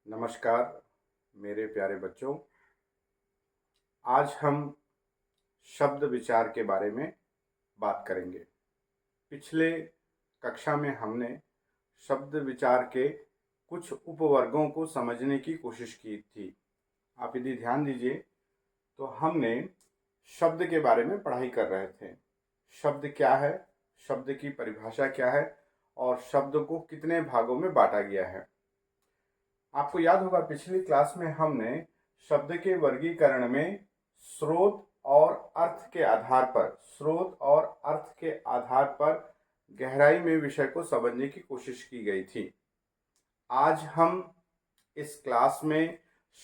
नमस्कार मेरे प्यारे बच्चों। आज हम शब्द विचार के बारे में बात करेंगे। पिछले कक्षा में हमने शब्द विचार के कुछ उपवर्गों को समझने की कोशिश की थी। आप यदि ध्यान दीजिए तो हमने शब्द के बारे में पढ़ाई कर रहे थे। शब्द क्या है, शब्द की परिभाषा क्या है और शब्द को कितने भागों में बांटा गया है। आपको याद होगा पिछली क्लास में हमने शब्द के वर्गीकरण में स्रोत और अर्थ के आधार पर गहराई में विषय को समझने की कोशिश की गई थी। आज हम इस क्लास में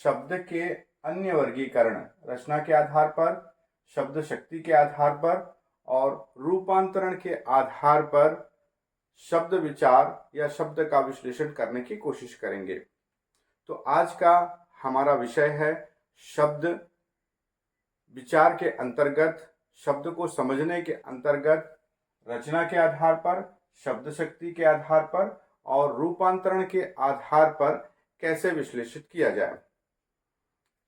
शब्द के अन्य वर्गीकरण रचना के आधार पर, शब्द शक्ति के आधार पर और रूपांतरण के आधार पर शब्द विचार या शब्द का विश्लेषण करने की कोशिश करेंगे। तो आज का हमारा विषय है शब्द विचार के अंतर्गत, शब्द को समझने के अंतर्गत रचना के आधार पर, शब्द शक्ति के आधार पर और रूपांतरण के आधार पर कैसे विश्लेषित किया जाए।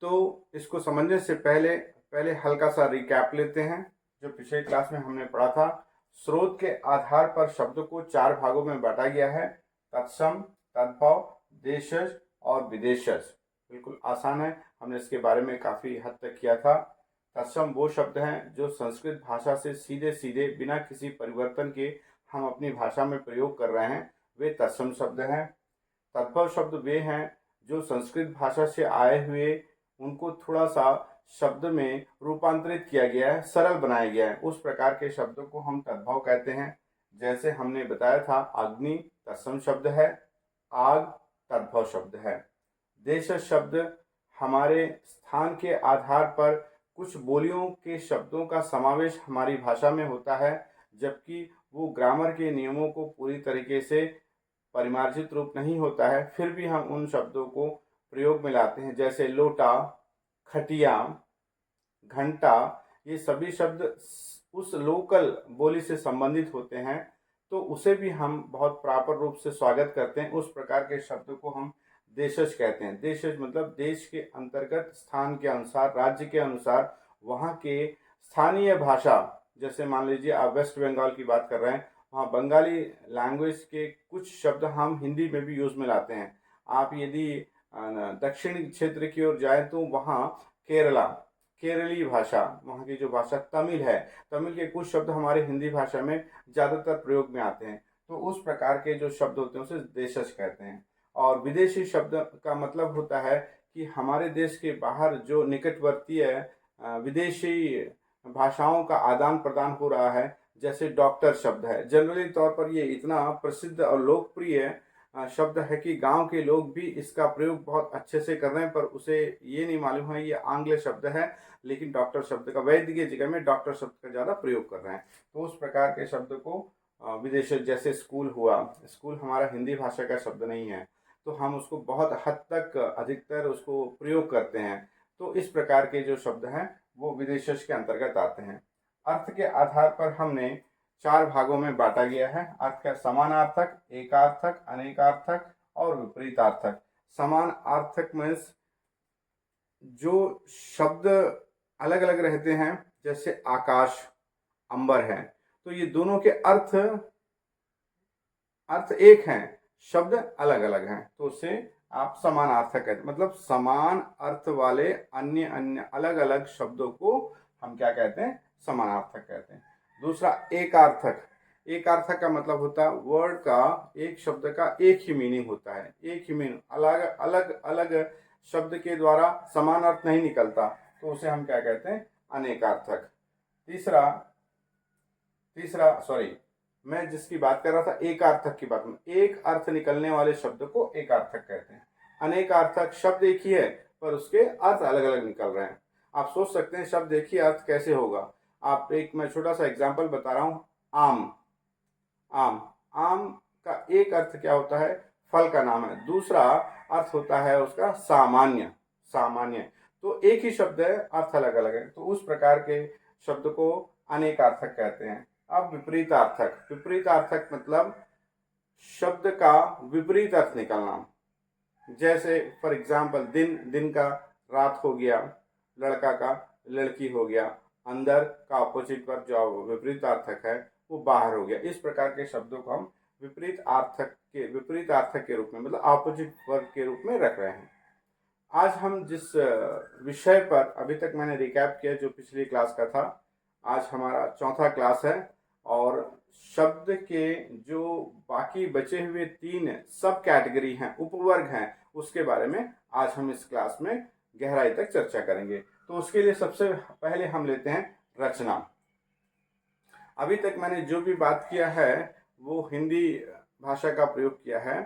तो इसको समझने से पहले हल्का सा रिकैप लेते हैं जो पिछले क्लास में हमने पढ़ा था। स्रोत के आधार पर शब्द को 4 भागों में बांटा गया है: तत्सम, तद्भव, देशज और विदेशज। बिल्कुल आसान है, हमने इसके बारे में काफ़ी हद तक किया था। तत्सम वो शब्द हैं जो संस्कृत भाषा से सीधे सीधे बिना किसी परिवर्तन के हम अपनी भाषा में प्रयोग कर रहे हैं, वे तत्सम शब्द हैं। तद्भव शब्द वे हैं जो संस्कृत भाषा से आए हुए, उनको थोड़ा सा शब्द में रूपांतरित किया गया है, सरल बनाया गया है, उस प्रकार के शब्दों को हम तद्भव कहते हैं। जैसे हमने बताया था, अग्नि तत्सम शब्द है, आग तद्भव शब्द है। देश शब्द हमारे स्थान के आधार पर कुछ बोलियों के शब्दों का समावेश हमारी भाषा में होता है, जबकि वो ग्रामर के नियमों को पूरी तरीके से परिमार्जित रूप नहीं होता है, फिर भी हम उन शब्दों को प्रयोग में लाते हैं। जैसे लोटा, खटिया, घंटा, ये सभी शब्द उस लोकल बोली से संबंधित होते हैं, तो उसे भी हम बहुत प्रॉपर रूप से स्वागत करते हैं। उस प्रकार के शब्द को हम देशज कहते हैं। देशज मतलब देश के अंतर्गत, स्थान के अनुसार, राज्य के अनुसार वहाँ के स्थानीय भाषा, जैसे मान लीजिए आप वेस्ट बंगाल की बात कर रहे हैं, वहाँ बंगाली लैंग्वेज के कुछ शब्द हम हिंदी में भी यूज़ में लाते हैं। आप यदि दक्षिणी क्षेत्र की ओर जाए तो वहाँ केरली भाषा, वहाँ की जो भाषा तमिल है, तमिल के कुछ शब्द हमारे हिंदी भाषा में ज़्यादातर प्रयोग में आते हैं। तो उस प्रकार के जो शब्द होते हैं उसे देशज कहते हैं। और विदेशी शब्द का मतलब होता है कि हमारे देश के बाहर जो निकटवर्तीय विदेशी भाषाओं का आदान प्रदान हो रहा है, जैसे डॉक्टर शब्द है। जनरली तौर पर ये इतना प्रसिद्ध और लोकप्रिय शब्द है कि गांव के लोग भी इसका प्रयोग बहुत अच्छे से कर रहे हैं, पर उसे ये नहीं मालूम है ये आंग्ल शब्द है, लेकिन डॉक्टर शब्द का, वैद्य की जगह में डॉक्टर शब्द का ज़्यादा प्रयोग कर रहे हैं। तो उस प्रकार के शब्द को विदेश, जैसे स्कूल हुआ, स्कूल हमारा हिंदी भाषा का शब्द नहीं है, तो हम उसको बहुत हद तक अधिकतर उसको प्रयोग करते हैं। तो इस प्रकार के जो शब्द हैं वो विदेशज के अंतर्गत आते हैं। अर्थ के आधार पर हमने 4 भागों में बांटा गया है। अर्थ का समानार्थक, एकार्थक, अनेकार्थक और विपरीतार्थक। समानार्थक मीन्स जो शब्द अलग अलग रहते हैं, जैसे आकाश, अंबर है, तो ये दोनों के अर्थ एक हैं, शब्द अलग अलग हैं, तो उसे आप समानार्थक कहते हैं। मतलब समान अर्थ वाले अन्य अन्य अलग अलग शब्दों को हम क्या कहते हैं? समानार्थक कहते हैं। दूसरा एकार्थक। एकार्थक का मतलब होता है वर्ड का, एक शब्द का एक ही मीनिंग होता है, एक ही मीनिंग, अलग अलग अलग शब्द के द्वारा समान अर्थ नहीं निकलता, तो उसे हम क्या कहते हैं? अनेकार्थक। मैं जिसकी बात कर रहा था एकार्थक की बात में, एक अर्थ निकलने वाले शब्द को एकार्थक कहते हैं। अनेकार्थक शब्द एक ही है पर उसके अर्थ अलग अलग निकल रहे हैं। आप सोच सकते हैं शब्द एक ही अर्थ कैसे होगा। मैं छोटा सा एग्जांपल बता रहा हूँ। आम का एक अर्थ क्या होता है? फल का नाम है। दूसरा अर्थ होता है उसका सामान्य। तो एक ही शब्द है, अर्थ अलग अलग है, तो उस प्रकार के शब्द को अनेकार्थक कहते हैं। अब विपरीतार्थक मतलब शब्द का विपरीत अर्थ निकलना। जैसे फॉर एग्जाम्पल दिन, दिन का रात हो गया, लड़का का लड़की हो गया, अंदर का अपोजिट पर जो विपरीतार्थक है वो बाहर हो गया। इस प्रकार के शब्दों को हम विपरीतार्थक के रूप में, मतलब ऑपोजिट वर्ग के रूप में रख रहे हैं। आज हम जिस विषय पर अभी तक मैंने रिकैप किया जो पिछली क्लास का था, आज हमारा चौथा क्लास है और शब्द के जो बाकी बचे हुए 3 सब कैटेगरी हैं, उपवर्ग हैं, उसके बारे में आज हम इस क्लास में गहराई तक चर्चा करेंगे। तो उसके लिए सबसे पहले हम लेते हैं रचना। अभी तक मैंने जो भी बात किया है वो हिंदी भाषा का प्रयोग किया है।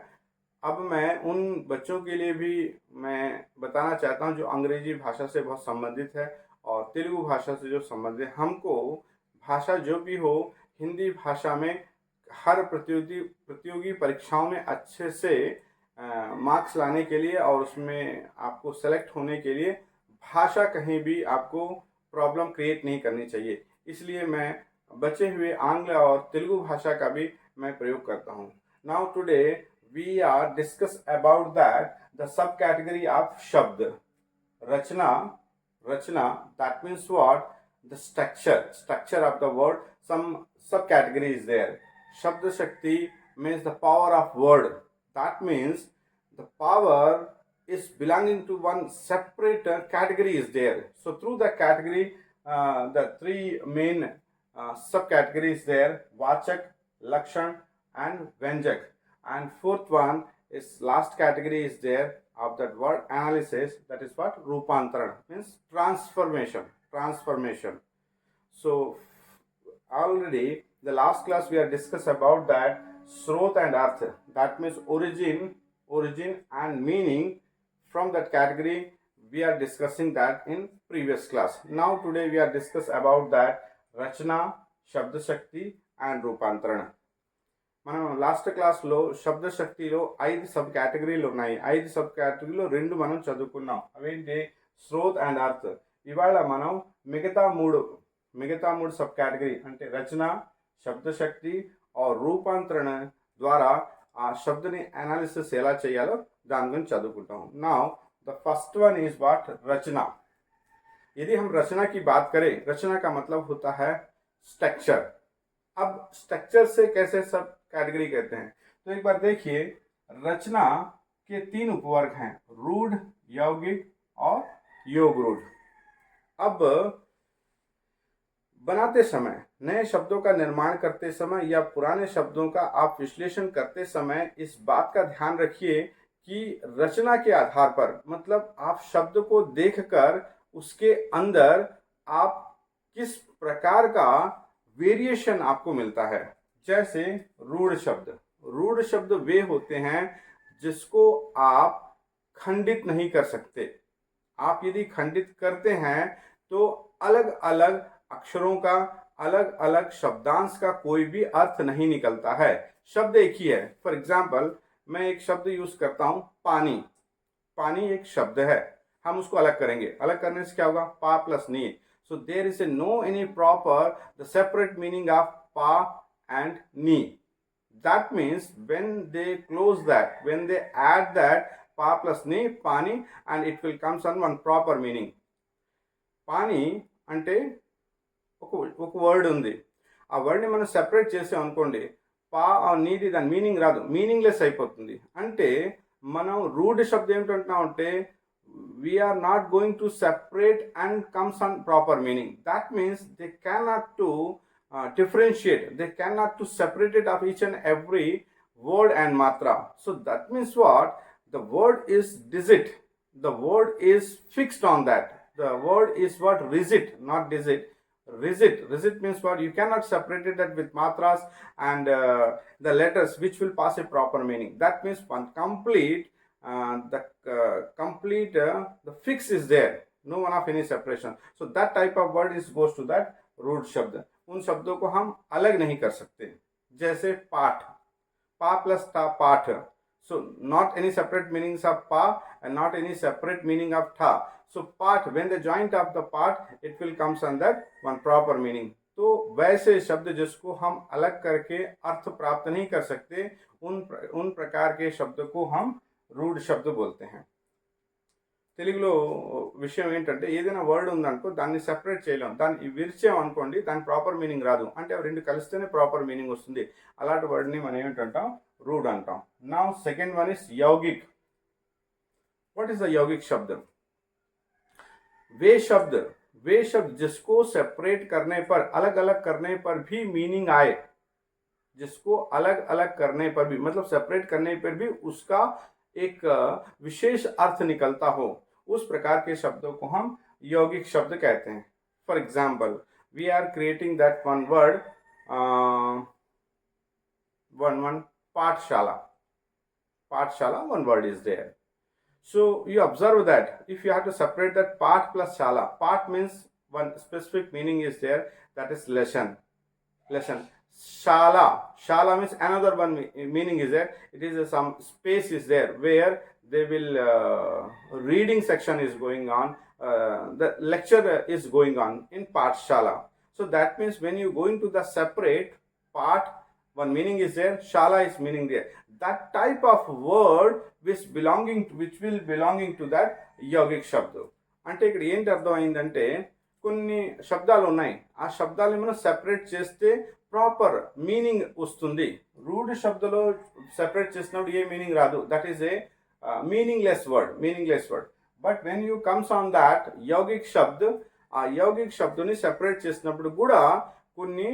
अब मैं उन बच्चों के लिए भी मैं बताना चाहता हूं जो अंग्रेजी भाषा से बहुत संबंधित है और तेलुगु भाषा से जो संबंधित है। हमको भाषा जो भी हो, हिंदी भाषा में हर प्रतियोगी परीक्षाओं में अच्छे से मार्क्स लाने के लिए और उसमें आपको सेलेक्ट होने के लिए भाषा कहीं भी आपको प्रॉब्लम क्रिएट नहीं करनी चाहिए। इसलिए मैं बचे हुए आंग्ल और तेलुगु भाषा का भी मैं प्रयोग करता हूँ। Now today we are discuss about that the subcategory of shabd. Rachna, that means what? The structure of the word. Some subcategory is there. Shabd Shakti means the power of word. That means the power is belonging to one separate category is there. So through the category, the 3 main subcategories there: Vachak, Lakshan and Vyanjak. And fourth one is last category is there of that word analysis, that is what? Rupantaran, means transformation. So already the last class we are discussed about that Srot and Arth, that means origin and meaning. From that category we are discussing that in previous class. Now today we are discuss about that Rachna, Shabda Shakti and Rupantaran. మనం last క్లాస్లో శబ్ద శక్తిలో 5 sub కేటగిరీలు ఉన్నాయి. 5 sub కేటగిరీలో 2 మనం చదువుకున్నాం. అవేంటి? శ్రోత్ and అర్థ్. ఇవాళ మనం మిగతా మూడు సబ్ కేటగిరీ అంటే రచన, శబ్ద శక్తి और రూపాంతరణ ద్వారా ఆ శబ్దని అనాలిసిస్ ఎలా చేయాలో దాని గురించి చదువుకుంటాం. Now the first one is what? रचना. यदि हम रचना की बात करें, रचना का मतलब होता है स्ट्रक्चर. अब स्ट्रक्चर से कैसे सब कैटेगरी कहते हैं, तो एक बार देखिए, रचना के 3 उपवर्ग हैं: रूढ़, यौगिक और योग रूढ़. अब बनाते समय, नए शब्दों का निर्माण करते समय या पुराने शब्दों का आप विश्लेषण करते समय इस बात का ध्यान रखिए कि रचना के आधार पर, मतलब आप शब्द को देखकर उसके अंदर आप किस प्रकार का वेरिएशन आपको मिलता है. जैसे रूढ़ शब्द वे होते हैं जिसको आप खंडित नहीं कर सकते. आप यदि खंडित करते हैं तो अलग अलग अक्षरों का, अलग अलग शब्दांश का कोई भी अर्थ नहीं निकलता है. शब्द एक ही है. फॉर एग्जाम्पल, मैं एक शब्द यूज करता हूं, पानी एक शब्द है, हम उसको अलग करेंगे. अलग करने से क्या होगा? पा plus knee. So there is no any proper the separate meaning of pa and ni. That means when they close that, when they add that pa plus ni, pani, and it will comes on one proper meaning. Pani అంటే ఒక word ఉంది. ఆ వర్డ్ని మనం separate చేసాం అనుకోండి, పా నీది దాని మీనింగ్ రాదు, మీనింగ్లెస్ అయిపోతుంది. అంటే మనం రూఢ శబ్దం ఏమిటంటున్నాం అంటే we are not going to separate and comes on proper meaning. That means they cannot to differentiate, they cannot to separate it of each and every word and matra. So that means what? The word is digit, the word is fixed on that. The word is what? Rigid, not digit. Rigid means what? You cannot separate it that with matras and the letters which will pass a proper meaning. That means one complete the fix is there, no one of any separation. So that type of word is goes to that रूढ़ शब्द. उन शब्दों को हम अलग नहीं कर सकते. जैसे पाठ, पा प्लस था, पाठ. So not any separate meanings of pa and not any separate meaning of tha. So part, when the joint of the part, it will comes on that one proper meaning. तो वैसे शब्द जिसको हम अलग करके अर्थ प्राप्त नहीं कर सकते, उन प्रकार के शब्द को हम రూడ్ శబ్ద बोलते हैं. తెలుగులో విషయం ఏంటంటే ఏదైనా వర్డ్ ఉందనుకో దాన్ని సెపరేట్ చేయలేం, దాన్ని విరిచాం అనుకోండి దాని ప్రాపర్ మీనింగ్ రాదు, అంటే అవి రెండు కలిస్తేనే ప్రాపర్ మీనింగ్ వస్తుంది. అలాంటి వర్డ్ని మనం ఏమిటంటాం, రూడ్ అంటాం. నా సెకండ్ వన్ ఇస్ యౌగిక్. व्हाट इज द यौगिक शब्द? वे शब्द जिसको सेपरेट करने पर, अलग अलग करने पर भी मीनिंग आए, जिसको अलग अलग करने पर भी, मतलब सेपरेट करने पर भी उसका एक विशेष अर्थ निकलता हो, उस प्रकार के शब्दों को हम यौगिक शब्द कहते हैं. For example, we are creating that one word, one पाठशाला. पाठशाला, one word is there. So you observe that if you have to separate that part plus shala, part means one specific meaning is there, that is lesson. Shala means another one meaning is there. It is some space is there where they will reading section is going on, the lecture is going on in Pathshala. So that means when you go into the separate part, one meaning is there, shala is meaning there. That type of word which will belonging to that yogic shabda. అంటే ఇక్కడ ఏంటి అర్థం అయిందంటే కొన్ని శబ్దాలు ఉన్నాయి, ఆ శబ్దాలను మనం సెపరేట్ చేస్తే ప్రాపర్ మీనింగ్ వస్తుంది. రూడ్ శబ్దలో సెపరేట్ చేసినప్పుడు ఏ మీనింగ్ రాదు, that is a meaningless word. But when you comes on that యౌగిక్ శబ్ద్, ఆ యౌగిక్ శబ్దని సెపరేట్ చేసినప్పుడు కూడా కొన్ని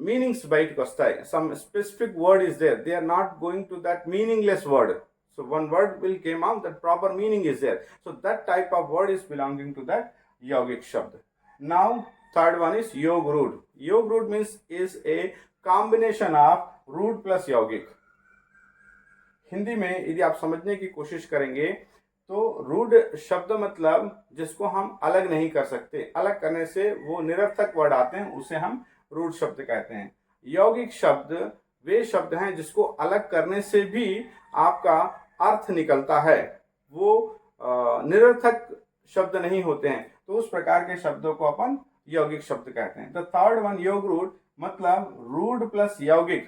మీనింగ్స్ బయటకు వస్తాయి. Some specific word is there, they are not going to that meaningless word. So one word will came out, that proper meaning is there. So that type of word is belonging to that yogic shabd. Now third one is yog root. Yog root means is a combination of root plus yogic. Hindi में यदि आप समझने की कोशिश करेंगे तो रूढ़ शब्द मतलब जिसको हम अलग नहीं कर सकते, अलग करने से वो निरर्थक वर्ड आते हैं, उसे हम रूढ़ शब्द कहते हैं. यौगिक शब्द वे शब्द हैं जिसको अलग करने से भी आपका अर्थ निकलता है, वो निरर्थक शब्द नहीं होते हैं, तो उस प्रकार के शब्दों को अपन यौगिक शब्द कहते हैं. द थर्ड वन योग रूढ़, मतलब रूढ़ प्लस यौगिक,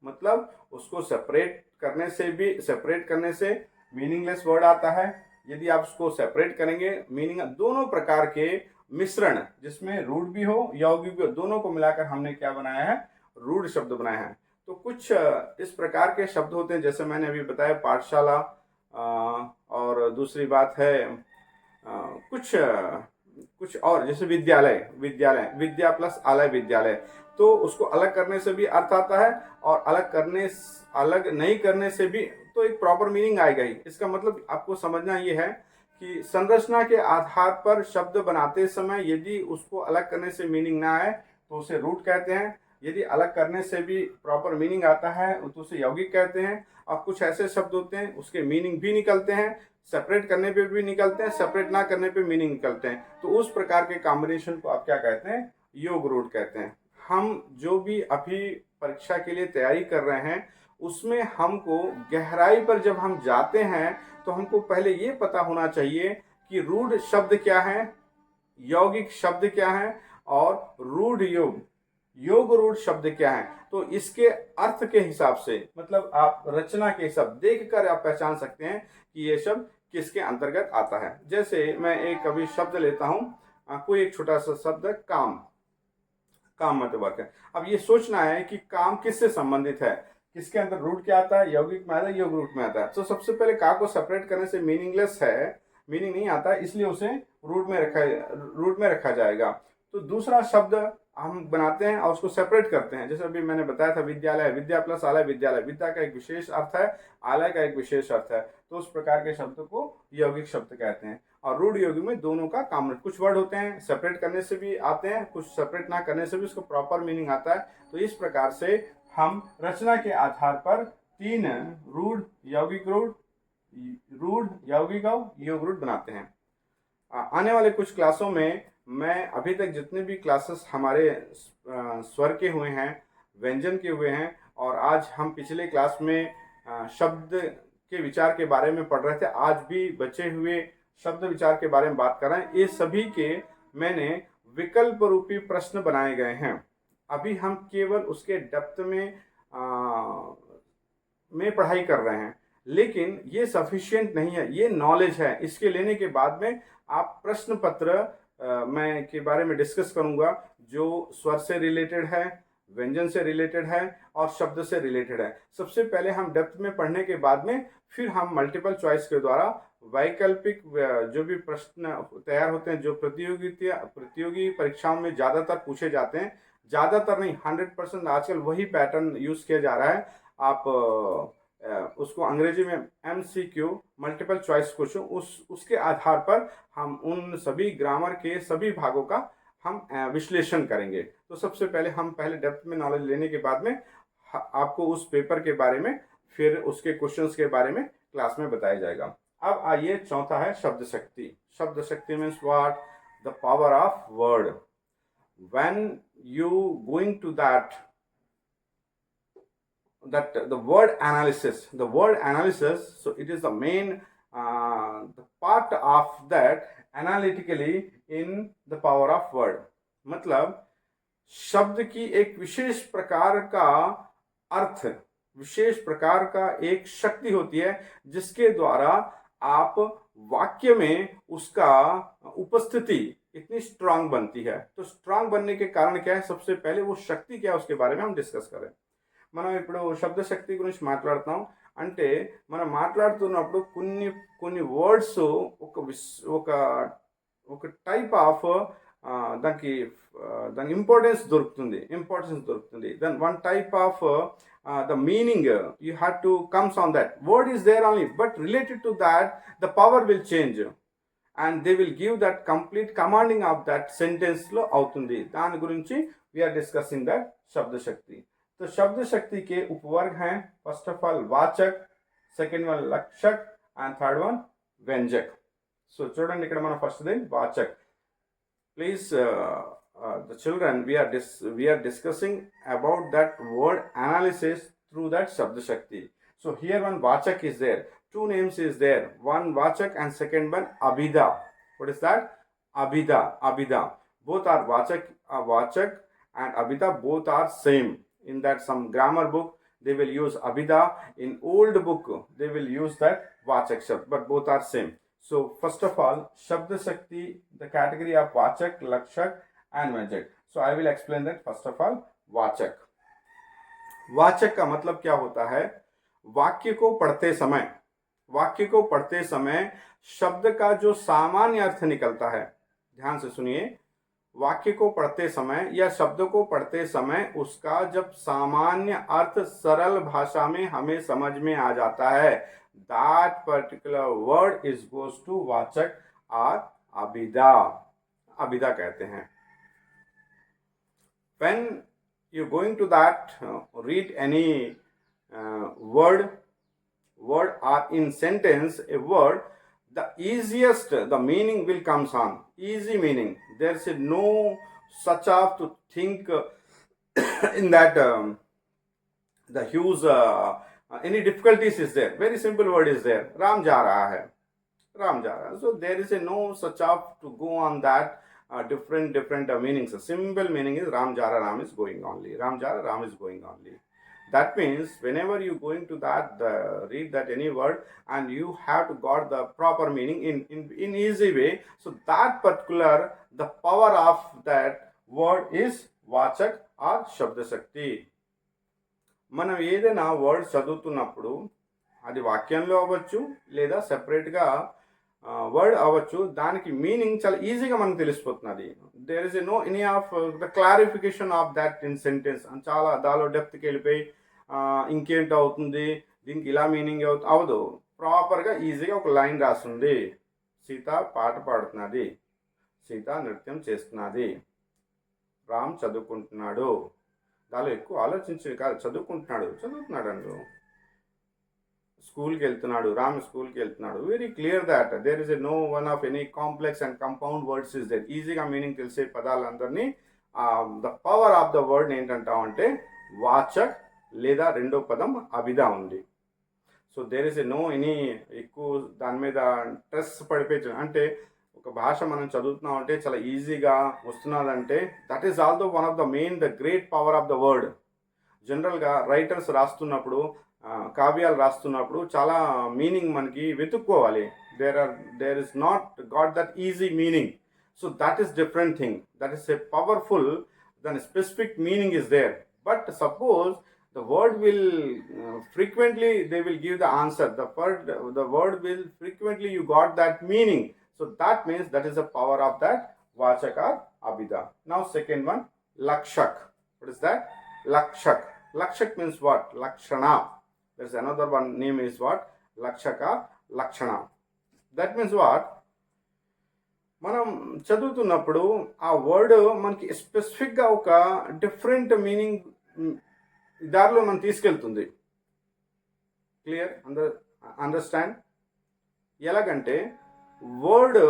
मतलब उसको सेपरेट करने से मीनिंगलेस वर्ड आता है. यदि आप उसको सेपरेट करेंगे, मीनिंग दोनों प्रकार के मिश्रण जिसमें रूढ़ भी हो यौगिक भी हो, दोनों को मिलाकर हमने क्या बनाया है, रूढ़ शब्द बनाया है. तो कुछ इस प्रकार के शब्द होते हैं, जैसे मैंने अभी बताया पाठशाला, और दूसरी बात है कुछ और, जैसे विद्यालय, विद्या प्लस आलय विद्यालय, तो उसको अलग करने से भी अर्थ आता है, और अलग नहीं करने से भी तो एक प्रॉपर मीनिंग आएगा ही. इसका मतलब आपको समझना ये है कि संरचना के आधार पर शब्द बनाते समय यदि उसको अलग करने से मीनिंग ना आए तो उसे रूट कहते हैं, यदि अलग करने से भी प्रॉपर मीनिंग आता है तो उसे यौगिक कहते हैं. और कुछ ऐसे शब्द होते हैं उसके मीनिंग भी निकलते हैं, सेपरेट करने पे भी निकलते हैं, सेपरेट ना करने पे मीनिंग निकलते हैं, तो उस प्रकार के कॉम्बिनेशन को आप क्या कहते हैं, योग रूट कहते हैं. हम जो भी अभी परीक्षा के लिए तैयारी कर रहे हैं उसमें हमको गहराई पर जब हम जाते हैं तो हमको पहले ये पता होना चाहिए कि रूढ़ शब्द क्या है, यौगिक शब्द क्या है, और रूढ़ योग रूढ़ शब्द क्या है. तो इसके अर्थ के हिसाब से, मतलब आप रचना के हिसाब देखकर आप पहचान सकते हैं कि ये शब्द किसके अंतर्गत आता है. जैसे मैं एक कभी शब्द लेता हूँ, कोई एक छोटा सा शब्द काम मतलब है. अब ये सोचना है कि काम किससे संबंधित है, किसके अंदर रूट क्या आता है, यौगिक में आता है, योग रूट में आता है. तो सबसे पहले का को सेपरेट करने से मीनिंगलेस है, मीनिंग नहीं आता, इसलिए उसे रूट में रखा जाएगा. तो दूसरा शब्द हम बनाते हैं और उसको सेपरेट करते हैं. जैसे अभी मैंने बताया था विद्यालय, विद्या प्लस आलय विद्यालय, विद्या का एक विशेष अर्थ है, आलय का एक विशेष अर्थ है, तो उस प्रकार के शब्द को यौगिक शब्द कहते हैं. और रूढ़ यौगिक में दोनों का काम, कुछ वर्ड होते हैं सेपरेट करने से भी आते हैं, कुछ सेपरेट ना करने से भी उसको प्रॉपर मीनिंग आता है. तो इस प्रकार से हम रचना के आधार पर 3 रूढ़ यौगिक और योग रूढ़ बनाते हैं. आने वाले कुछ क्लासों में मैं अभी तक जितने भी क्लासेस हमारे स्वर के हुए हैं, व्यंजन के हुए हैं, और आज हम पिछले क्लास में शब्द के विचार के बारे में पढ़ रहे थे, आज भी बचे हुए शब्द विचार के बारे में बात कर रहे हैं. ये सभी के मैंने विकल्प रूपी प्रश्न बनाए गए हैं. अभी हम केवल उसके डेप्थ में पढ़ाई कर रहे हैं. लेकिन ये सफिशिएंट नहीं है, ये नॉलेज है। इसके लेने के बाद में आप प्रश्न पत्र मैं के बारे में डिस्कस करूंगा, जो स्वर से रिलेटेड है, व्यंजन से रिलेटेड है और शब्द से रिलेटेड है। सबसे पहले हम डेप्थ में पढ़ने के बाद में फिर हम मल्टीपल चॉइस के द्वारा वैकल्पिक जो भी प्रश्न तैयार होते हैं, जो प्रतियोगी परीक्षाओं में ज़्यादातर पूछे जाते हैं, ज़्यादातर नहीं 100% आजकल वही पैटर्न यूज़ किया जा रहा है। आप उसको अंग्रेजी में MCQ, मल्टीपल चॉइस क्वेश्चन, उसके आधार पर हम उन सभी ग्रामर के सभी भागों का हम विश्लेषण करेंगे। तो सबसे पहले हम डेप्थ में नॉलेज लेने के बाद में आपको उस पेपर के बारे में, फिर उसके क्वेश्चंस के बारे में क्लास में बताया जाएगा। अब आइए, चौथा है शब्द शक्ति। शब्द शक्ति means what? The power of word. when you going to that the word analysis, so it is the main the part of that analytically in the power of word। मतलब शब्द की एक विशेष प्रकार का अर्थ, विशेष प्रकार का एक शक्ति होती है, जिसके द्वारा आप वाक्य में उसका उपस्थिति इतनी स्ट्रांग बनती है। तो स्ट्रांग बनने के कारण क्या है? सबसे पहले वो शक्ति क्या है उसके बारे में हम डिस्कस करें। మనం ఇప్పుడు శబ్ద శక్తి గురించి మాట్లాడుతాం అంటే, మనం మాట్లాడుతున్నప్పుడు కొన్ని వర్డ్స్ ఒక టైప్ ఆఫ్ దానికి దాని ఇంపార్టెన్స్ దొరుకుతుంది then one type of the meaning you have to comes on that word is there only, but related to that the power will change and they will give that complete commanding of that sentence lo avutundi। దాని గురించి we are discussing that शब्द शक्ति। तो शब्द शक्ति के उपवर्ग हैं, फर्स्ट ऑफ ऑल वाचक, सेकंड वन लक्षक and third one व्यंजक। so చూడండి, ఇక్కడ మన ఫస్ట్ ది వాచక్। please the children, we are discussing about that word analysis through that shabda shakti। so here one vachak is there, two names is there, one vachak and second one abhida। what is that? Abhida, both are vachak and abhida, both are same। in that some grammar book they will use abhida, in old book they will use that vachak shabd, but both are same। so first of all shabda shakti, the category of vachak, lakshak and व्यंजक। so I will explain that। first of all वाचक। वाचक का मतलब क्या होता है? वाक्य को पढ़ते समय शब्द का जो सामान्य अर्थ निकलता है, ध्यान से सुनिए, वाक्य को पढ़ते समय या शब्द को पढ़ते समय उसका जब सामान्य अर्थ सरल भाषा में हमें समझ में आ जाता है, that particular word is goes to वाचक और अभिधा कहते हैं। when you going to that read any word or in sentence a word, the easiest the meaning will comes on easy meaning, there is no such of to think in that the huge any difficulties is there, very simple word is there, ram ja raha hai, so there is no such of to go on that different meanings। a simple meaning is ram jara ram is going only, that means whenever you going to that read that any word and you have to got the proper meaning in easy way, so that particular the power of that word is vachak or shabda shakti। మనం ఏదైనా word చదువుతున్నప్పుడు అది వాక్యంలో అవ్వచ్చు లేదా సెపరేట్గా word అవ్వచ్చు, దానికి మీనింగ్ చాలా ఈజీగా మనకు తెలిసిపోతున్నది। There is no any of the clarification of that in sentence, చాలా దానిలో డెప్త్కి వెళ్ళిపోయి ఇంకేంటి అవుతుంది, దీనికి ఇలా మీనింగ్ అవదు, ప్రాపర్గా ఈజీగా ఒక లైన్ రాస్తుంది, సీత పాట పాడుతున్నది, సీత నృత్యం చేస్తున్నది, రామ్ చదువుకుంటున్నాడు, దానిలో ఎక్కువ ఆలోచించి కాదు, చదువుతున్నాడు అండు, స్కూల్కి వెళ్తున్నాడు, రామ్ స్కూల్కి వెళ్తున్నాడు, very clear that there is no one of any complex and compound words is there, ఈజీగా మీనింగ్ తెలిసే పదాలందరినీ the power of the word ఏంటంటామంటే వాచక్ లేదా రెండో పదం అభిధా ఉంది। So there is no any ఎక్కువ దాని మీద స్ట్రెస్ పడిపోయి, అంటే ఒక భాష మనం చదువుతున్నాం అంటే చాలా ఈజీగా వస్తున్నదంటే that is also one of the main the great power of the word. జనరల్గా రైటర్స్ రాస్తున్నప్పుడు కావ్యాలు రాస్తున్నప్పుడు చాలా మీనింగ్ మనకి వెతుక్కోవాలి. There is not got that easy meaning. So that is different thing. That is a powerful, దాని specific meaning is there. But suppose the word will frequently they will give the answer. The word will frequently you got that meaning. So that means that is the power of that vachak or abhida. Now second one, lakshak. What is that? Lakshak. Lakshak means what? Lakshana. There's another one name is what? Lakshaka, Lakshana. That means what? మనం చదువుతున్నప్పుడు ఆ word మనకి స్పెసిఫిక్గా ఒక different meaning దారిలో మనం తీసుకెళ్తుంది. Clear? Understand? ఎలాగంటే వర్డ్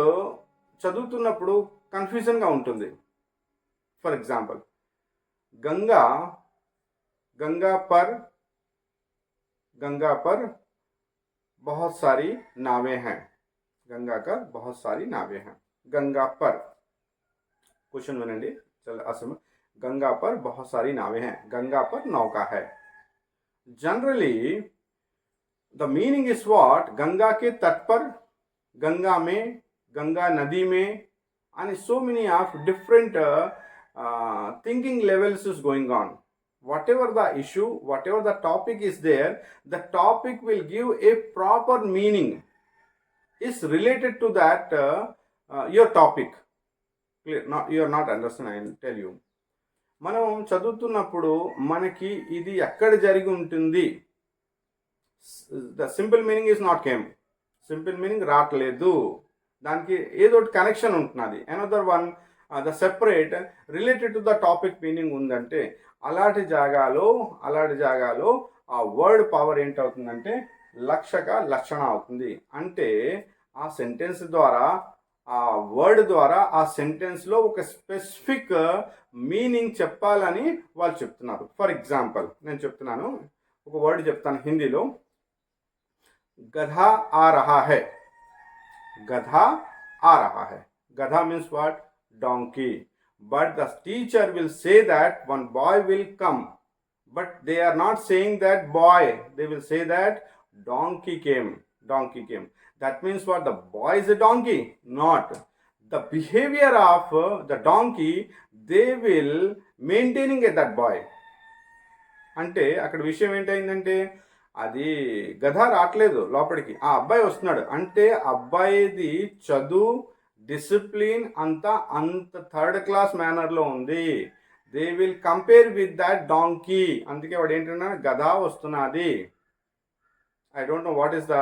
చదువుతున్నప్పుడు కన్ఫ్యూజన్గా ఉంటుంది. ఫర్ ఎగ్జాంపుల్, గంగా गंगा पर बहुत सारी नावें हैं. गंगा का बहुत सारी नावें हैं. गंगा पर क्वेश्चन बनेंगे. चलो असम गंगा पर बहुत सारी नावें हैं. गंगा पर नौका है. Generally the meaning is what? Ganga के तट पर, गंगा में, गंगा नदी में, and so many of different thinking levels is going on. Whatever the issue, whatever the topic is there, the topic will give a proper meaning is related to that your topic. Clear? You are not understanding. I will tell you. మనం చదువుతున్నప్పుడు మనకి ఇది ఎక్కడ జరిగి ఉంటుంది, the simple meaning is not came. Simple meaning రావట్లేదు, దానికి ఏదో ఒకటి కనెక్షన్ ఉంటున్నది. Another one the separate related to the topic meaning ఉందంటే అలాంటి జాగాలో ఆ వర్డ్ పవర్ ఏంటవుతుందంటే లక్షక లక్షణ అవుతుంది. అంటే ఆ సెంటెన్స్ ద్వారా, ఆ వర్డ్ ద్వారా ఆ సెంటెన్స్లో ఒక స్పెసిఫిక్ మీనింగ్ చెప్పాలని వాళ్ళు చెప్తున్నారు. ఫర్ ఎగ్జాంపుల్ నేను చెప్తున్నాను, ఒక వర్డ్ చెప్తాను హిందీలో. గधा आ रहा है. गधा आ रहा है. गधा means what? Donkey. But the teacher will say that one boy will come. But they are not saying that boy. They will say that donkey came. Donkey came. That means what? The boy is a donkey? Not. The behavior of the donkey, they will maintaining that boy. అంటే అక్కడ విషయం ఏంటైందంటే అది గధ రావట్లేదు లోపలికి, ఆ అబ్బాయి వస్తున్నాడు. అంటే అబ్బాయిది చదువు, డిసిప్లిన్ అంత థర్డ్ క్లాస్ మేనర్లో ఉంది. They will compare with that donkey. అందుకే వాడు ఏంటన్నా గధ వస్తున్నది. I don't know what is the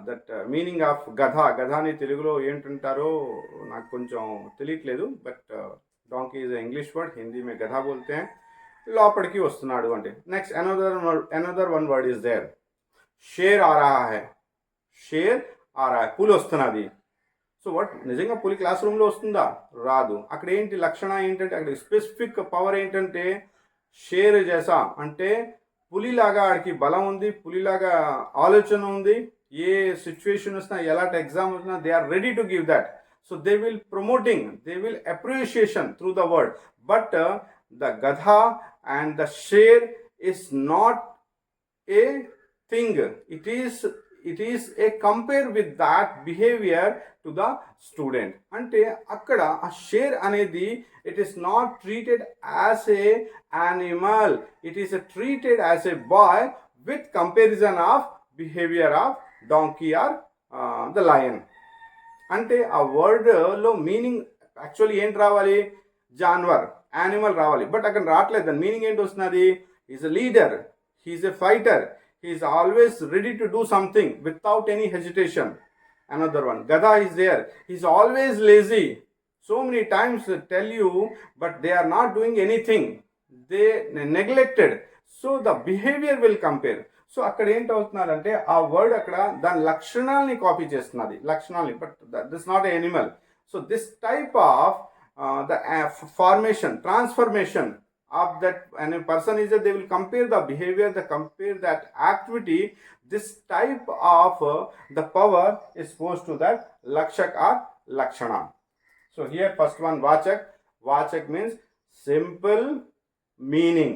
that meaning of gadha. గధాని తెలుగులో ఏంటంటారో నాకు కొంచెం తెలియట్లేదు. But donkey is English word, Hindi మే గధా బోల్తే हैं. లోపలికి వస్తున్నాడు అంటే. Next another one word is there. షేర్ ఆ రహా హై. షేర్ ఆ రహా హై. పులి వస్తున్నది. సో వాట్, నిజంగా పులి క్లాస్ రూమ్లో వస్తుందా? రాదు. అక్కడ ఏంటి లక్షణ ఏంటంటే అక్కడ స్పెసిఫిక్ పవర్ ఏంటంటే షేర్ చేసా అంటే పులిలాగా ఆడికి బలం ఉంది, పులిలాగా ఆలోచన ఉంది. ఏ సిచ్యువేషన్ వచ్చినా, ఎలాంటి ఎగ్జామ్ వచ్చినా they are ready to give that. So they will promoting, they will appreciation through the word. But the gadha and the share is not a thing. It is a compare with that behavior to the student. అంటే అక్కడ ఆ share అనేది it is not treated as a animal. It is treated as a boy with comparison of behavior of donkey or the lion. అంటే ఆ వర్డ్లో meaning actually ఏంటి రావాలి? జాన్వర్, animal రావాలి. But అక్కడ రావట్లేదు. దాని మీనింగ్ ఏంటి వస్తున్నది? Is a leader, he is a fighter, he is always ready to do something without any hesitation. Another one, gadha is there, he is always lazy. So many times tell you, but they are not doing anything, they neglected. So the behaviour will compare. సో అక్కడ ఏంటి అవుతున్నారంటే ఆ word అక్కడ దాని లక్షణాలని copy చేస్తున్నది, లక్షణాలని. But this not a Animal. So this type of the formation, transformation of that, and a person is that they will compare the behavior, they compare that activity. This type of the power is supposed to that lakshak or lakshana. So here first one, vachak. Vachak means simple meaning.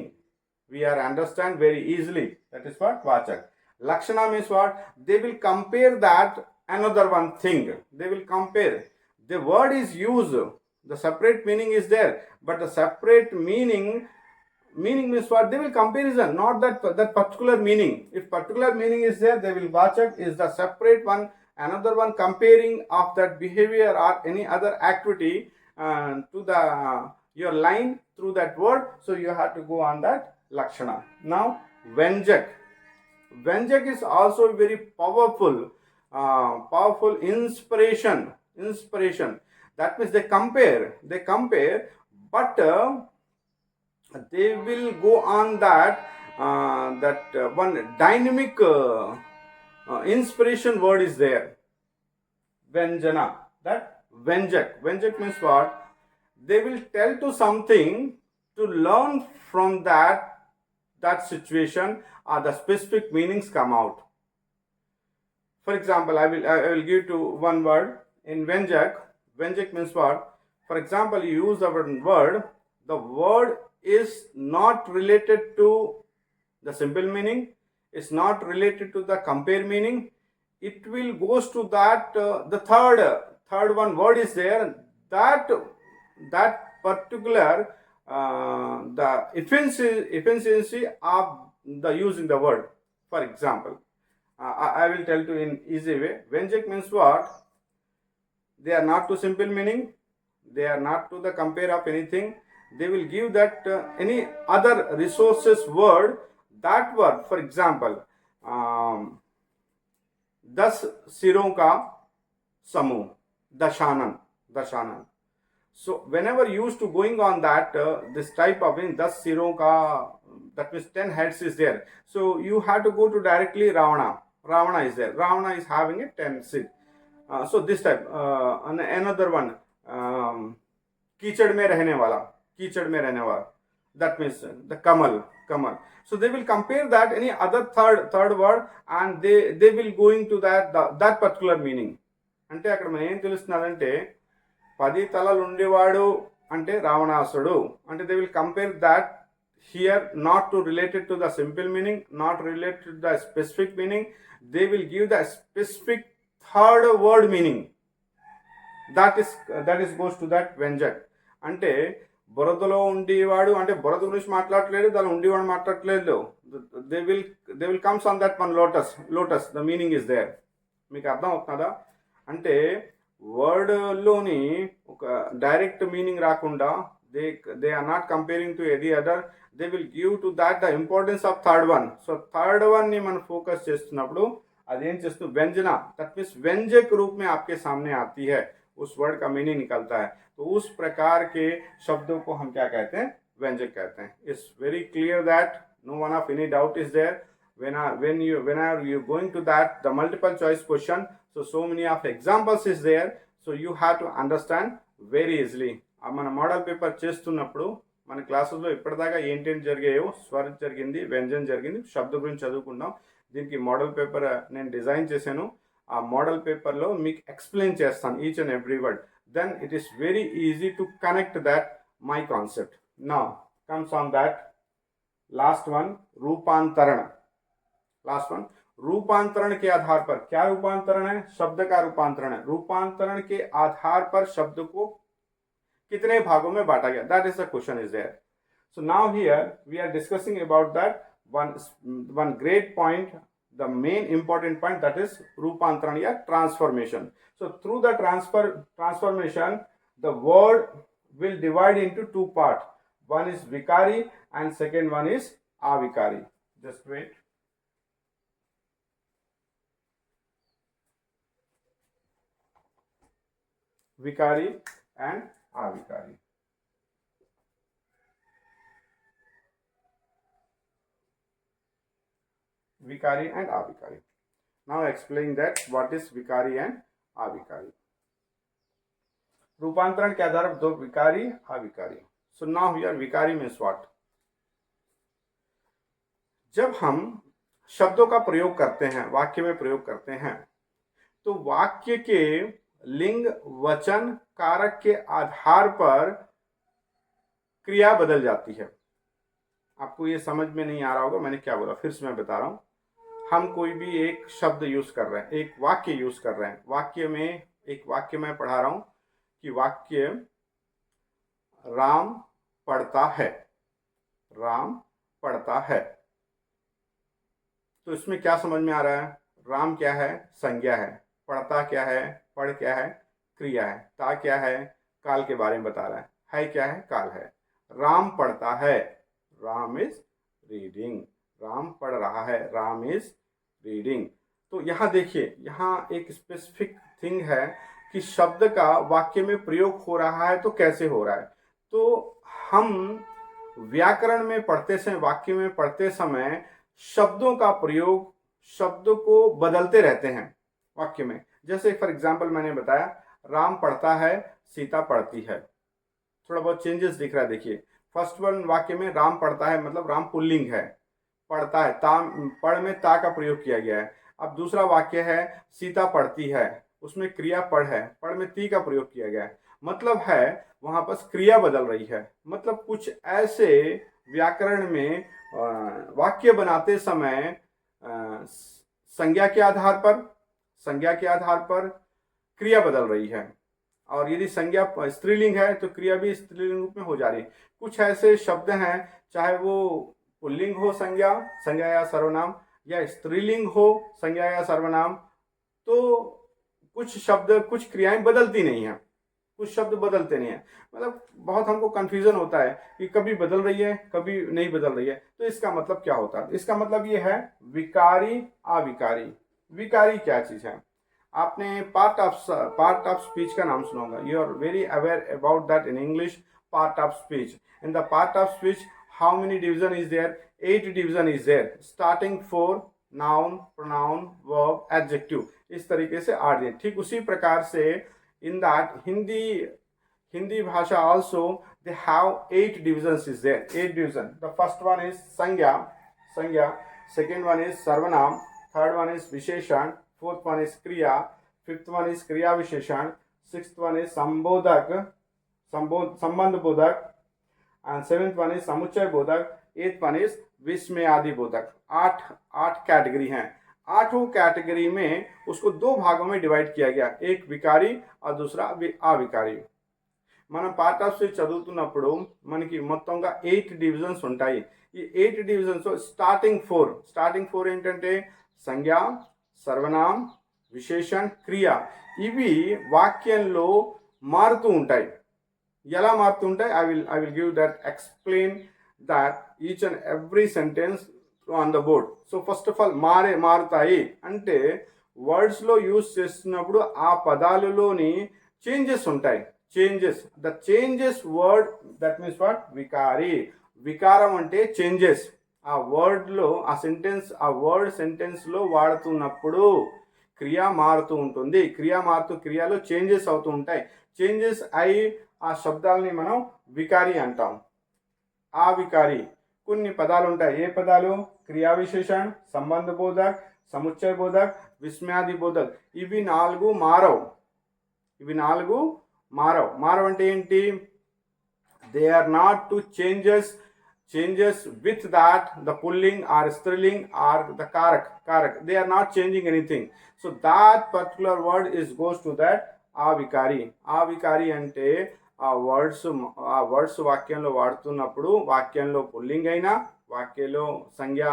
We are understand very easily. That is what Vachak. Lakshana means what? They will compare that another one thing. They will compare. The word is used. The separate meaning is there, but the separate meaning means what? They will comparison, not that particular meaning. If particular meaning is there, they will Vachak is the separate one, another one comparing of that behavior or any other activity to the your line through that word. So you have to go on that Lakshana. Now Vyanjak. Vyanjak is also very powerful, powerful inspiration. That means they compare, but they will go on that one dynamic inspiration word is there. Vyanjana. That Vyanjak. Vyanjak means what? They will tell to something to learn from that situation, or the specific meanings come out. For example, I will give to one word in Vyanjak. Vyanjak means what? For example, you use the word. The word is not related to the simple meaning. It's not related to the compare meaning. It will goes to that the third one word is there. That particular the efficiency of the using the word. For example, I will tell you in easy way. Vyanjak means what? They are not to simple meaning. They are not to the compare of anything. They will give that any other resources word. That word, for example, 10 सिरों का समूह, Dashanan. So whenever used to going on that this type of in 10 सिरों का, that means 10 heads is there. So you have to go to directly Ravana. Ravana is there. Ravana is having a 10 seat. So this type another one कीचड़ में रहने वाला. That means the Kamal. So they will compare that any other third word, and they will going to that particular meaning. అంటే అక్కడ మనం ఏం తెలుస్తున్నారంటే 10 తలలు ఉండేవాడు అంటే రావణాసుడు అంటే they will compare that here not to related to the simple meaning, not related to the specific meaning. They will give the specific third word meaning. That is goes to that వ్యంజక్. అంటే బురదలో ఉండేవాడు అంటే బురద గురించి మాట్లాడట్లేదు, దాని ఉండేవాడు మాట్లాడట్లేదు. They will comes on that one lotus the meaning is there. మీకు అర్థం అవుతుందా? అంటే వర్డ్లోని ఒక డైరెక్ట్ మీనింగ్ రాకుండా they are not comparing to any other. They will give to that the importance of third one. So third వన్ని మనం focus చేస్తున్నప్పుడు अदें चेस्तु व्यंजना, दैट मीन्स व्यंजक रूप में आपके सामने आती है, उस वर्ड का मीनिंग निकलता है, तो उस प्रकार के शब्दों को हम क्या कहते हैं? व्यंजक कहते हैं. It's very clear that no one of any doubt is there whenever you going to that the multiple choice question, so many of examples is there, so you have to understand very easily. మన model paper చేస్తున్నప్పుడు మన క్లాసుల్లో ఇప్పటిదాకా ఏంటేంటి జరిగాయో, స్వరం జరిగింది, వ్యంజన జరిగింది, శబ్ద గురించి చదువుకుందాం. దీనికి మోడల్ పేపర్ నేను డిజైన్ చేశాను. ఆ మోడల్ పేపర్లో మీకు ఎక్స్ప్లెయిన్ చేస్తాను each and every word. Then it is very easy to connect that my concept. Now comes on that last one रूपांतरण. लास्ट वन रूपांतरण के आधार पर, क्या रूपांतरण है? शब्द का रूपांतरण है. रूपांतरण के आधार पर शब्द को कितने भागों में बांटा गया, that is the question is there. So now here we are discussing about that one great point, the main important point, that is रूपांतरण या transformation. So through the transformation the word will divide into two parts. One is vikari and second one is avikari. Just wait. Vikari and avikari. Vikari and avikari. Now explain that what is vikari and avikari. रूपांतरण के आधार पर दो विकारी, अविकारी. सो now here विकारी means what? जब हम शब्दों का प्रयोग करते हैं, वाक्य में प्रयोग करते हैं, तो वाक्य के लिंग, वचन, कारक के आधार पर क्रिया बदल जाती है. आपको ये समझ में नहीं आ रहा होगा मैंने क्या बोला, फिर से मैं बता रहा हूँ। हम कोई भी एक शब्द यूज कर रहे हैं, एक वाक्य यूज कर रहे हैं, वाक्य में एक वाक्य मैं पढ़ा रहा हूं कि वाक्य राम पढ़ता है, राम पढ़ता है। तो इसमें क्या समझ में आ रहा है? राम क्या है? संज्ञा है। पढ़ता क्या है? पढ़ क्या है? क्रिया है। ता क्या है? काल के बारे में बता रहा है क्या है? काल है। राम पढ़ता है, राम इज रीडिंग, राम पढ़ रहा है, राम इज रीडिंग। तो यहाँ देखिए, यहाँ एक स्पेसिफिक थिंग है कि शब्द का वाक्य में प्रयोग हो रहा है तो कैसे हो रहा है। तो हम व्याकरण में पढ़ते समय, वाक्य में पढ़ते समय शब्दों का प्रयोग, शब्द को बदलते रहते हैं वाक्य में। जैसे फॉर एग्जाम्पल मैंने बताया राम पढ़ता है, सीता पढ़ती है, थोड़ा बहुत चेंजेस दिख रहा है। देखिए फर्स्ट वन वाक्य में राम पढ़ता है मतलब राम पुल्लिंग है, पढ़ता है, ता, पढ़ में ता का प्रयोग किया गया है। अब दूसरा वाक्य है सीता पढ़ती है, उसमें क्रिया पढ़ है, पढ़ में ती का प्रयोग किया गया है, मतलब है वहां पर क्रिया बदल रही है। मतलब कुछ ऐसे व्याकरण में वाक्य बनाते समय संज्ञा के आधार पर, संज्ञा के आधार पर क्रिया बदल रही है, और यदि संज्ञा स्त्रीलिंग है तो क्रिया भी स्त्रीलिंग रूप में हो जा रही है। कुछ ऐसे शब्द हैं, चाहे वो पुल्लिंग हो संज्ञा, संज्ञा या सर्वनाम, या स्त्रीलिंग हो संज्ञा या सर्वनाम, तो कुछ शब्द, कुछ क्रियाएं बदलती नहीं है, कुछ शब्द बदलते नहीं है। मतलब बहुत हमको कंफ्यूजन होता है कि कभी बदल रही है कभी नहीं बदल रही है। तो इसका मतलब क्या होता है? इसका मतलब ये है विकारी अविकारी। विकारी क्या चीज है? आपने पार्ट ऑफ स्पीच का नाम सुना होगा। You are very aware about that in English, part of speech. In the part of speech how many division is there? 8 division is there, starting 4 noun, pronoun, verb, adjective, इस तरीके से 8 दिन। ठीक उसी प्रकार से in that Hindi bhasha also they have 8 divisions is there, 8 division. The first one is sangya, second one is sarvanam, third one is visheshan, fourth one is kriya, fifth one is kriya visheshan, sixth one is sambandh bodhak, and seventh one is samuchay bodhak, eighth one is विस्मयादि बोधक। 8 category हैं। 8 category में उसको 2 भागों में divide किया गया, एक विकारी और दूसरा అవికారి। మనం పార్ట్ ఆఫ్ స్పీచ్ చదువుతున్నప్పుడు మనకి మొత్తంగా 8 డివిజన్స్ ఉంటాయి। ఈ 8 డివిజన్స్ స్టార్టింగ్ 4 ఏంటంటే సంజ్ఞ, సర్వనాం, విశేషణ, క్రియ, ఇవి వాక్యంలో మారుతూ ఉంటాయి। ఎలా మారుతూ ఉంటాయి? I will give that, explain that each and every sentence on the board. So first of all మారుతాయి అంటే వర్డ్స్ లో యూజ్ చేస్తున్నప్పుడు ఆ పదాలలోని చేంజెస్ ఉంటాయి। Changes, the changes word, that means what? వికారి। వికారం అంటే చేంజెస్, ఆ వర్డ్ లో, ఆ సెంటెన్స్, ఆ వర్డ్ సెంటెన్స్ లో వాడుతున్నప్పుడు క్రియ మారుతూ ఉంటుంది, క్రియ మారుతూ క్రియలో చేంజెస్ అవుతూ ఉంటాయి। చేంజెస్ అయి ఆ శబ్దాలని మనం వికారి అంటాం। ఆ వికారి కొన్ని పదాలు ఉంటాయి। ఏ పదాలు? క్రియా విశేషణ, సంబంధ బోధక్, సముచ్చయ బోధక్, విస్మయాది బోధక్। ఇవి 4 మారవు, ఇవి 4 మారవు। మారవు అంటే ఏంటి? They are not to changes with that the pulling or striling or the karak, they are not changing anything. So that particular word is goes to that avikari. Avikari అంటే ఆ వర్డ్స్ వాక్యంలో వాడుతున్నప్పుడు వాక్యంలో పుల్లింగ్ అయినా, వాక్యంలో సంజ్ఞ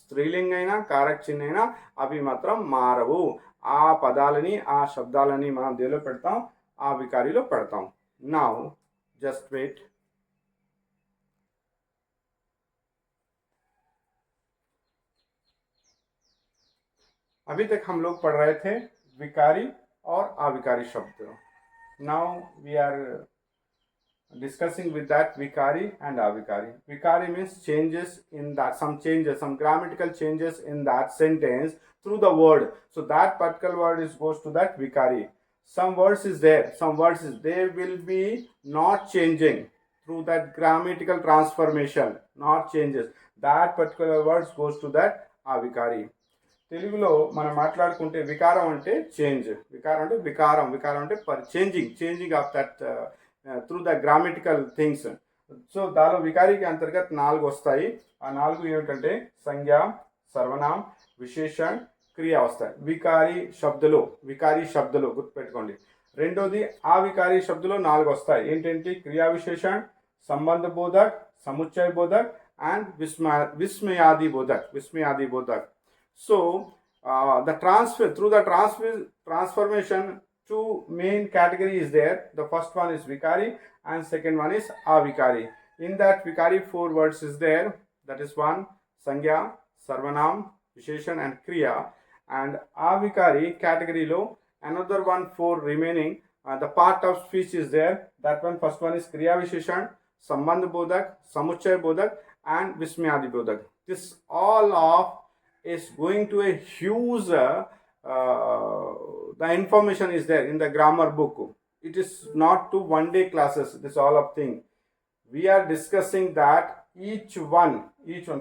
స్త్రీలింగ్ అయినా, కారక్ చిహ్న అయినా అవి మాత్రం మారవు। ఆ పదాలని, ఆ శబ్దాలని మనం దేనిలో పెడతాం? ఆ వికారిలో పెడతాం। Now just wait. अभी तक हम लोग पढ़ रहे थे विकारी और अविकारी शब्द। Now we are discussing with that vikari and avikari. Vikari means changes in that, some grammatical changes in that sentence through the word. So that particular word is goes to that vikari. Some words is there, some words is there will be not changing through that grammatical transformation, not changes. That particular words goes to that avikari. తెలుగులో మనం మాట్లాడుకుంటే వికారం అంటే change, వికారం అంటే వికారం, వికారం అంటే changing of that through the grammatical things. So దానిలో వికారికి అంతర్గత 4 వస్తాయి. ఆ 4 ఏమిటంటే సంజ్ఞ, సర్వనాం, విశేషణ్, క్రియ వస్తాయి. వికారీ శబ్దులు గుర్తుపెట్టుకోండి. రెండోది అవికారీ శబ్దులు 4 వస్తాయి. ఏంటంటే క్రియా విశేషణ్, సంబంధ బోధక్, సముచ్చయ బోధక్ and Vismayadi Bodhak. So the transformation, two main categories there. The first one is Vikari and second one is Avikari. In that Vikari 4 words is there. That is one Sangya, Sarvanam, Visheshan and Kriya. And Avikari category lo another one 4 remaining. The part of speech is there. That one first one is Kriya Visheshan, Sambandh Bodhak, Samuchaya Bodhak and Vismayadi Bodhak. This all of is going to a huge the information is there in the grammar book. It is not to one day classes, this all of thing. We are discussing that each one.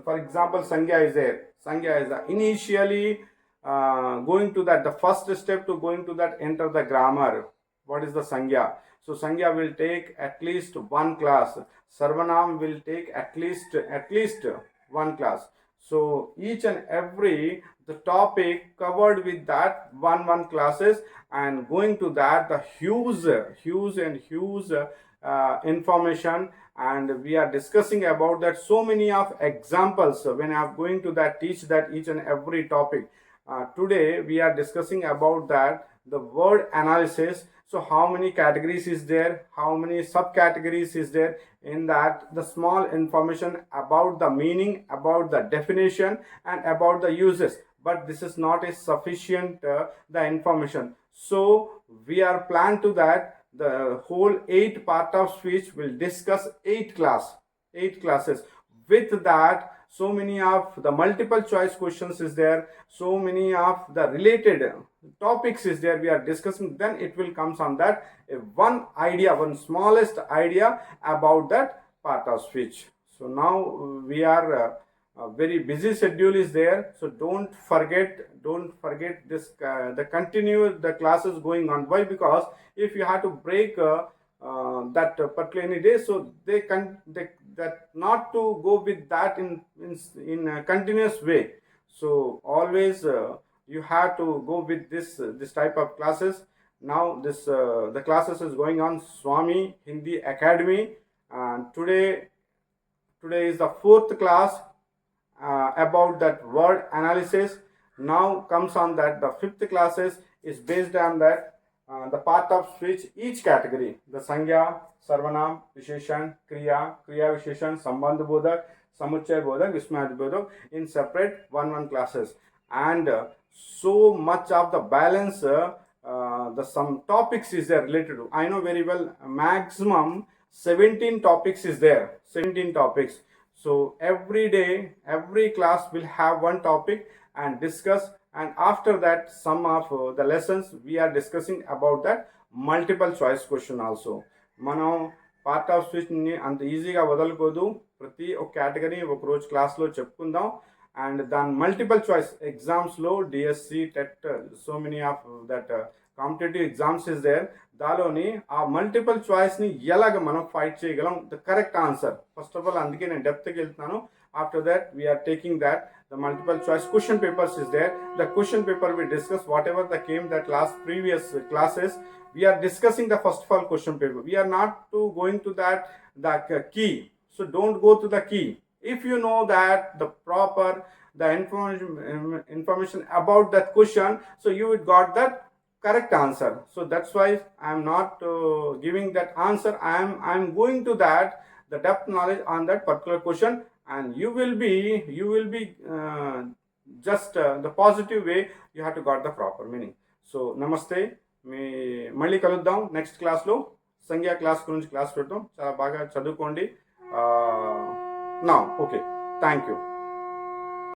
For example, Sangya is there. Sangya is initially going to that, the first step to going to that, enter the grammar. What is the Sangya? So Sangya will take at least one class. Sarvanam will take at least one class. So each and every the topic covered with that one classes, and going to that the huge information, and we are discussing about that so many of examples when I am going to that teach that each and every topic. Today we are discussing about that the word analysis. So how many categories is there, how many subcategories is there, in that the small information about the meaning, about the definition and about the uses. But this is not a sufficient the information. So we are planned to that the whole 8 part of speech will discuss 8 classes. With that, so many of the multiple choice questions is there, so many of the related topics is there we are discussing. Then it will comes on that one smallest idea about that part of speech. So now we are very busy schedule is there, so don't forget this the continue the classes going on. Why? Because if you have to break that particular any day, so they that not to go with that in a continuous way. So always you have to go with this type of classes. Now this the classes is going on Swami Hindi Academy, and today is the 4th class about that word analysis. Now comes on that the 5th classes is based on that the part of speech, each category, the Sangya, Sarvanam, Visheshan, Kriya Visheshan, Sambandh Bodhak, Samuchaya Bodhak, Vismayadi Bodhak in separate one classes. And so much of the balance the some topics is there related to, I know very well, maximum 17 topics is there, 17 topics. So every day every class will have one topic and discuss, and after that some of the lessons we are discussing about that multiple choice question also. మనం part of స్పీచ్ని అంత ఈజీగా వదలకూడదు. ప్రతి ఒక్క category ఒక రోజు క్లాస్లో చెప్పుకుందాం. అండ్ దాని మల్టిపుల్ చాయిస్ ఎగ్జామ్స్లో DSC, TET, so many of that competitive exams is there. దానిలోని ఆ మల్టిపుల్ చాయిస్ని ఎలాగ మనం ఫైట్ చేయగలం, the correct answer. First of all అందుకే నేను డెప్త్కి వెళ్తున్నాను. After that we are taking that the multiple choice question papers is there. The question paper we discuss whatever that came that last previous classes. We are discussing the first of all question paper. We are not to going to that the key. So don't go to the key. If you know that the proper the information about that question, so you would got that correct answer. So that's why I am not giving that answer. I am going to that the depth knowledge on that particular question, and you will be just the positive way you have to got the proper meaning. So namaste, మీ మళ్ళీ కలుద్దాం next క్లాస్లో. సంఖ్యా class గురించి class పెడతాం. చాలా బాగా చదువుకోండి. నా ఓకే, థ్యాంక్ యూ.